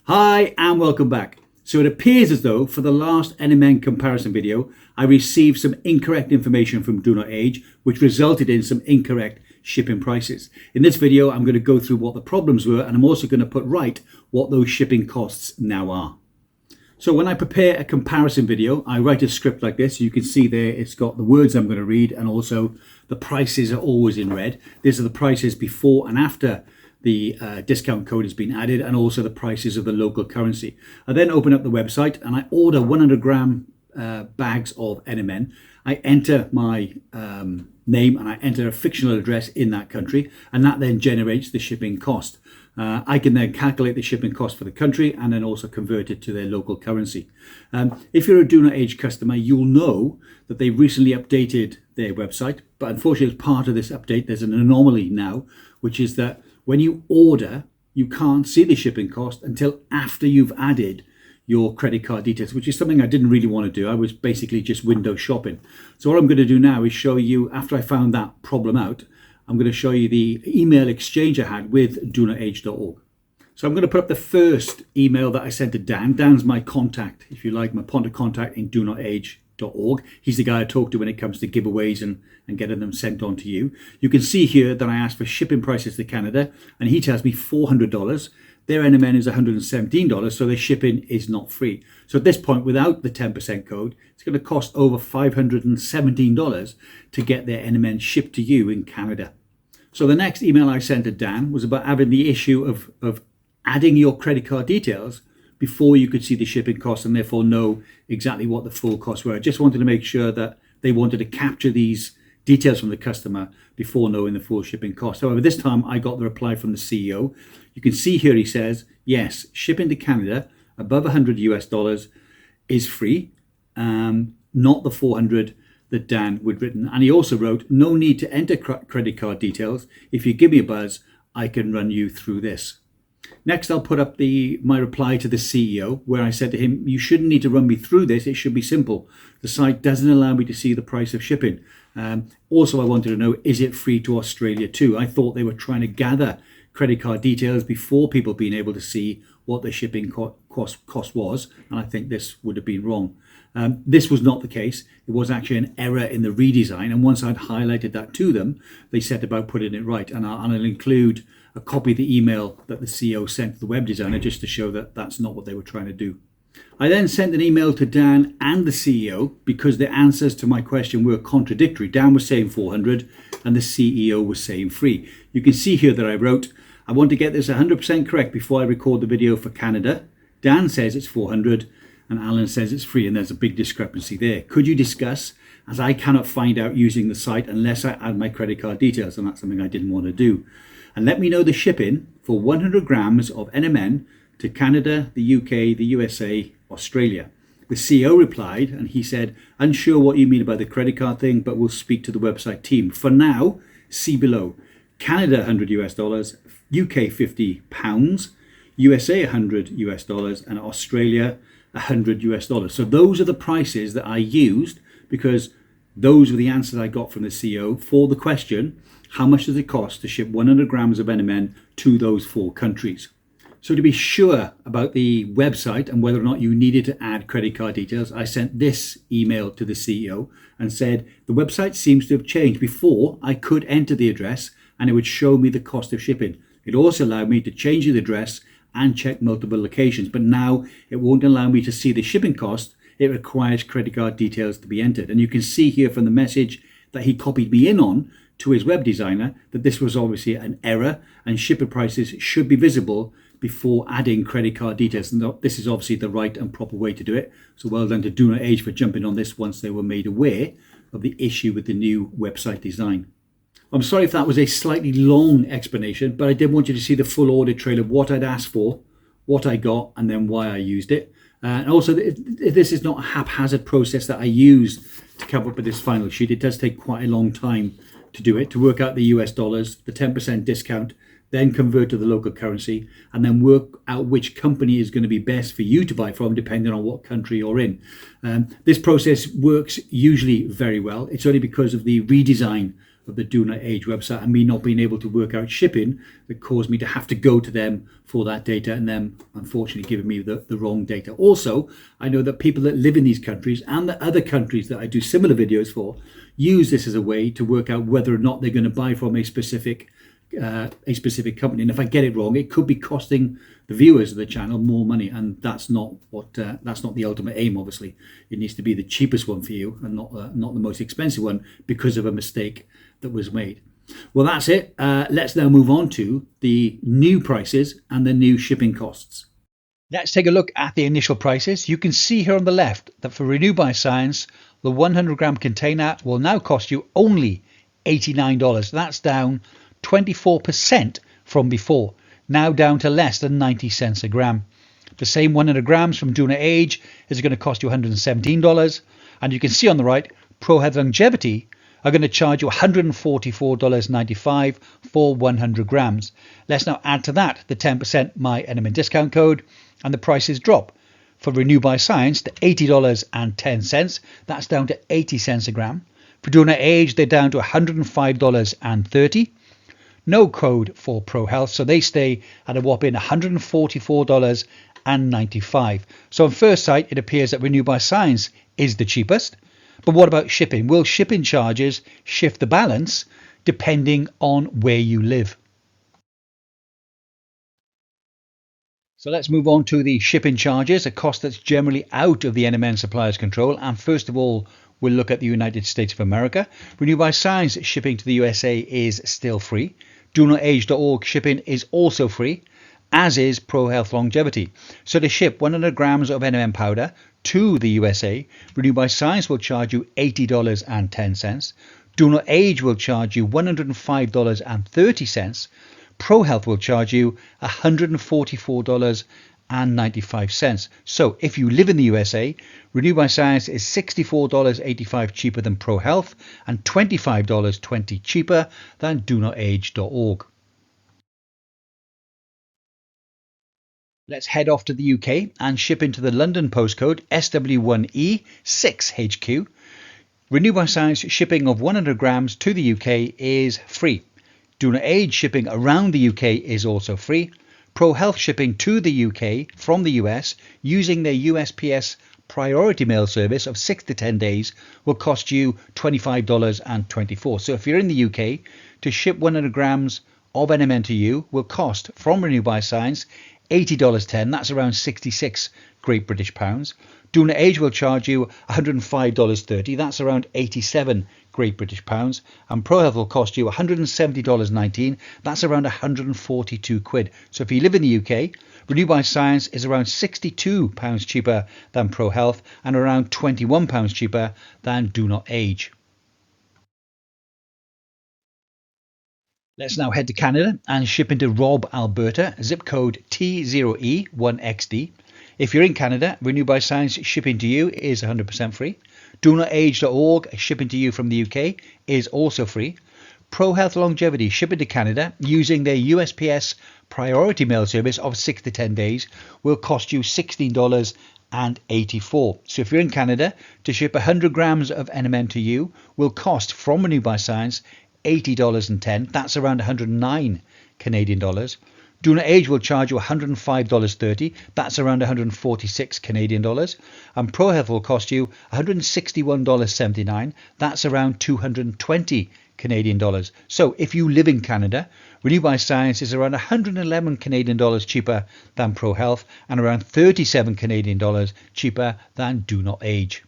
Hi and welcome back. So it appears as though for the last NMN comparison video, I received some incorrect information from DoNotAge, which resulted in some incorrect shipping prices. In this video, I'm going to go through what the problems were, and I'm also going to put right what those shipping costs now are. So when I prepare a comparison video, I write a script like this. You can see there it's got the words I'm going to read, and also the prices are always in red. These are the prices before and after the discount code has been added, and also the prices of the local currency. I then open up the website and I order 100 gram bags of NMN. I enter my name and I enter a fictional address in that country, and that then generates the shipping cost. I can then calculate the shipping cost for the country and then also convert it to their local currency. If you're a DoNotAge customer, you'll know that they recently updated their website, but unfortunately as part of this update there's an anomaly now, which is that when you order, you can't see the shipping cost until after you've added your credit card details, which is something I didn't really want to do. I was basically just window shopping. So what I'm going to do now is show you, after I found that problem out, I'm going to show you the email exchange I had with DoNotAge.org. So I'm going to put up the first email that I sent to Dan. Dan's my contact, if you like, my point of contact in DoNotAge.org. He's the guy I talk to when it comes to giveaways and getting them sent on to you. You can see here that I asked for shipping prices to Canada, and he tells me $400. Their NMN is $117, so their shipping is not free. So at this point, without the 10% code, it's going to cost over $517 to get their NMN shipped to you in Canada. So the next email I sent to Dan was about having the issue of adding your credit card details before you could see the shipping costs and therefore know exactly what the full costs were. I just wanted to make sure that they wanted to capture these details from the customer before knowing the full shipping cost. However, this time I got the reply from the CEO. You can see here he says, yes, shipping to Canada above $100 is free, not the 400 that Dan would written. And he also wrote, no need to enter credit card details. If you give me a buzz, I can run you through this. Next, I'll put up my reply to the CEO, where I said to him, you shouldn't need to run me through this. It should be simple. The site doesn't allow me to see the price of shipping. Also, I wanted to know, is it free to Australia too? I thought they were trying to gather credit card details before people being able to see what the shipping cost was, and I think this would have been wrong. This was not the case. It was actually an error in the redesign, and once I'd highlighted that to them, they set about putting it right, and I'll include a copy of the email that the CEO sent to the web designer just to show that that's not what they were trying to do. I then sent an email to Dan and the CEO because the answers to my question were contradictory. Dan was saying 400 and the CEO was saying free. You can see here that I wrote, I want to get this 100% correct before I record the video for Canada. Dan says it's 400 and Alan says it's free, and there's a big discrepancy there. Could you discuss, as I cannot find out using the site unless I add my credit card details, and that's something I didn't want to do. And let me know the shipping for 100 grams of NMN to Canada, the UK, the USA, Australia. The CEO replied, and he said, unsure what you mean about the credit card thing, but we'll speak to the website team. For now, see below. Canada, $100, UK, 50 pounds, USA, $100, and Australia, $100. So those are the prices that I used because those were the answers I got from the CEO for the question, how much does it cost to ship 100 grams of NMN to those 4 countries? So to be sure about the website and whether or not you needed to add credit card details, I sent this email to the CEO and said, the website seems to have changed. Before, I could enter the address and it would show me the cost of shipping. It also allowed me to change the address and check multiple locations, but now it won't allow me to see the shipping cost. It requires credit card details to be entered. And you can see here from the message that he copied me in on to his web designer that this was obviously an error and shipping prices should be visible before adding credit card details. And this is obviously the right and proper way to do it. So well done to DoNotAge for jumping on this once they were made aware of the issue with the new website design. I'm sorry if that was a slightly long explanation, but I did want you to see the full audit trail of what I'd asked for, what I got, and then why I used it. And also, this is not a haphazard process that I used to come up with this final sheet. It does take quite a long time to do it, to work out the US dollars, the 10% discount, then convert to the local currency, and then work out which company is going to be best for you to buy from, depending on what country you're in. This process works usually very well. It's only because of the redesign of the DoNotAge website and me not being able to work out shipping that caused me to have to go to them for that data, and them unfortunately giving me the wrong data. Also, I know that people that live in these countries and the other countries that I do similar videos for use this as a way to work out whether or not they're going to buy from a specific company. And if I get it wrong, it could be costing the viewers of the channel more money, and that's not the ultimate aim. Obviously, it needs to be the cheapest one for you and not the most expensive one because of a mistake that was made. Well, that's it. Let's now move on to the new prices and the new shipping costs. Let's take a look at the initial prices. You can see here on the left that for Renue by Science, the 100-gram container will now cost you only $89. That's down 24% from before, now down to less than 90 cents a gram. The same 100 grams from DoNotAge is going to cost you $117. And you can see on the right, ProHealth Longevity are going to charge you $144.95 for 100 grams. Let's now add to that the 10% My NMN discount code, and the prices drop. For Renue by Science to $80.10, that's down to 80 cents a gram. For DoNotAge, they're down to $105.30. No code for ProHealth, so they stay at a whopping $144.95. So on first sight, it appears that Renue by Science is the cheapest. But what about shipping? Will shipping charges shift the balance depending on where you live? So let's move on to the shipping charges, a cost that's generally out of the NMN supplier's control. And first of all, we'll look at the United States of America. Renue by Science shipping to the USA is still free. DoNotAge.org shipping is also free, as is ProHealth Longevity. So to ship 100 grams of NMN powder to the USA, Renue by Science will charge you $80.10. DoNotAge will charge you $105.30. ProHealth will charge you $144.95. So if you live in the USA, Renue by Science is $64.85 cheaper than ProHealth and $25.20 cheaper than DoNotAge.org. Let's head off to the UK and ship into the London postcode SW1E6HQ. Renue by Science shipping of 100 grams to the UK is free. DoNotAge shipping around the UK is also free. ProHealth shipping to the UK from the US using their USPS priority mail service of 6 to 10 days will cost you $25.24. So if you're in the UK, to ship 100 grams of NMN to you will cost from Renue by Science $80.10. That's around 66 Great British pounds. DoNotAge will charge you $105.30. That's around 87 Great British pounds. And ProHealth will cost you $170.19. That's around 142 quid. So if you live in the UK, Renue by Science is around £62 cheaper than ProHealth and around £21 cheaper than DoNotAge. Let's now head to Canada and ship into Robb, Alberta, zip code T0E1XD. If you're in Canada, Renue by Science shipping to you is 100% free. DoNotAge.org shipping to you from the UK is also free. ProHealth Longevity shipping to Canada using their USPS priority mail service of 6 to 10 days will cost you $16.84. So if you're in Canada, to ship 100 grams of NMN to you will cost from Renue by Science $80.10. That's around 109 Canadian dollars. DoNotAge will charge you $105.30. That's around 146 Canadian dollars. And ProHealth will cost you $161.79. That's around 220 Canadian dollars. So if you live in Canada, Renue by Science is around 111 Canadian dollars cheaper than ProHealth and around 37 Canadian dollars cheaper than DoNotAge.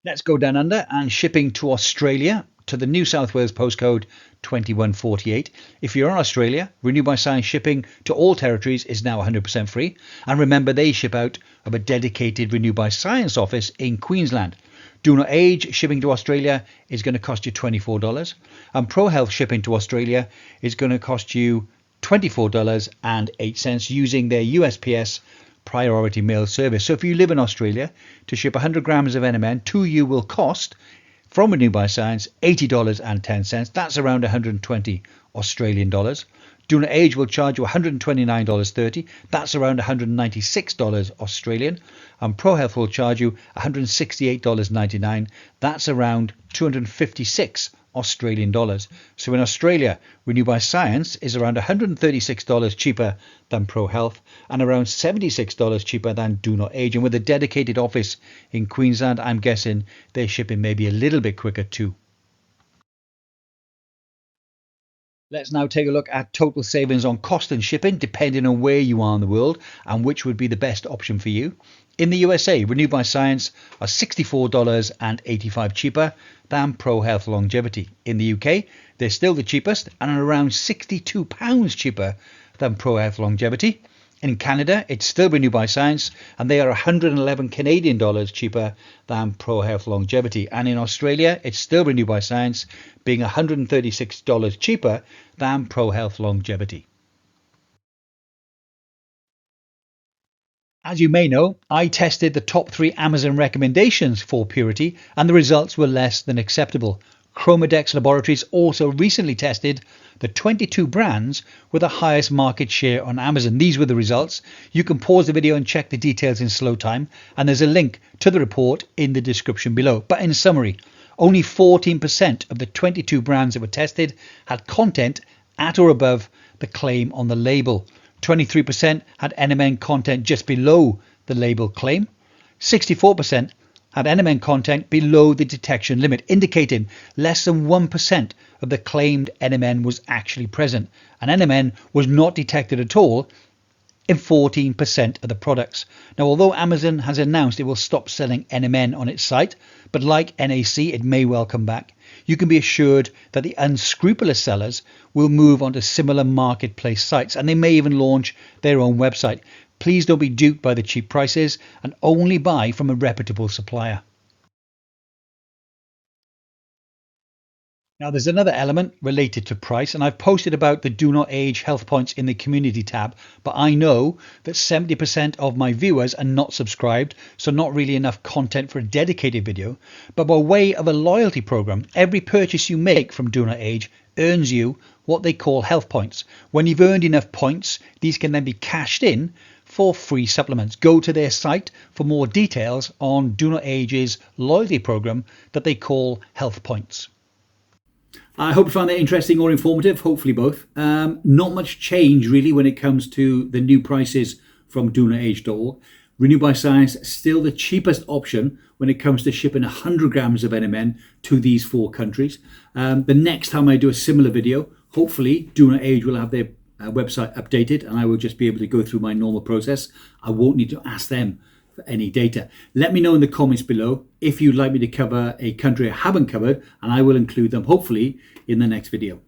Let's go down under and shipping to Australia to the New South Wales postcode 2148. If you're in Australia, Renue by Science shipping to all territories is now 100% free. And remember, they ship out of a dedicated Renue by Science office in Queensland. DoNotAge shipping to Australia is going to cost you $24. And ProHealth shipping to Australia is going to cost you $24.08 using their USPS priority mail service. So if you live in Australia, to ship 100 grams of NMN to you will cost from Renue by Science $80.10. That's around 120 Australian dollars. DoNotAge will charge you $129.30. That's around $196 Australian. And ProHealth will charge you $168.99. That's around $256 Australian dollars. So in Australia, Renue by Science is around $136 cheaper than ProHealth and around $76 cheaper than DoNotAge. And with a dedicated office in Queensland, I'm guessing their shipping may be a little bit quicker too. Let's now take a look at total savings on cost and shipping, depending on where you are in the world and which would be the best option for you. In the USA, Renue by Science are $64.85 cheaper than ProHealth Longevity. In the UK, they're still the cheapest and are around £62 cheaper than ProHealth Longevity. In Canada, it's still Renue by Science and they are $111 Canadian dollars cheaper than ProHealth Longevity. And in Australia, it's still Renue by Science, being $136 cheaper than ProHealth Longevity. As you may know, I tested the top 3 Amazon recommendations for purity and the results were less than acceptable. Chromadex Laboratories also recently tested the 22 brands with the highest market share on Amazon. These were the results. You can pause the video and check the details in slow time, and there's a link to the report in the description below. But in summary, only 14% of the 22 brands that were tested had content at or above the claim on the label. 23% had NMN content just below the label claim. 64% had NMN content below the detection limit, indicating less than 1% of the claimed NMN was actually present. And NMN was not detected at all in 14% of the products. Now, although Amazon has announced it will stop selling NMN on its site, but like NAC, it may well come back, you can be assured that the unscrupulous sellers will move on to similar marketplace sites, and they may even launch their own website. Please don't be duped by the cheap prices and only buy from a reputable supplier. Now, there's another element related to price, and I've posted about the DoNotAge health points in the community tab, but I know that 70% of my viewers are not subscribed, so not really enough content for a dedicated video. But by way of a loyalty program, every purchase you make from DoNotAge earns you what they call health points. When you've earned enough points, these can then be cashed in for free supplements. Go to their site for more details on DoNotAge's loyalty program that they call health points. I hope you found that interesting or informative, hopefully both. Not much change really when it comes to the new prices from DoNotAge.org. Renue by Science still the cheapest option when it comes to shipping 100 grams of NMN to these 4 countries. The next time I do a similar video, hopefully DoNotAge will have their website updated and I will just be able to go through my normal process. I won't need to ask them for any data. Let me know in the comments below if you'd like me to cover a country I haven't covered, and I will include them hopefully in the next video.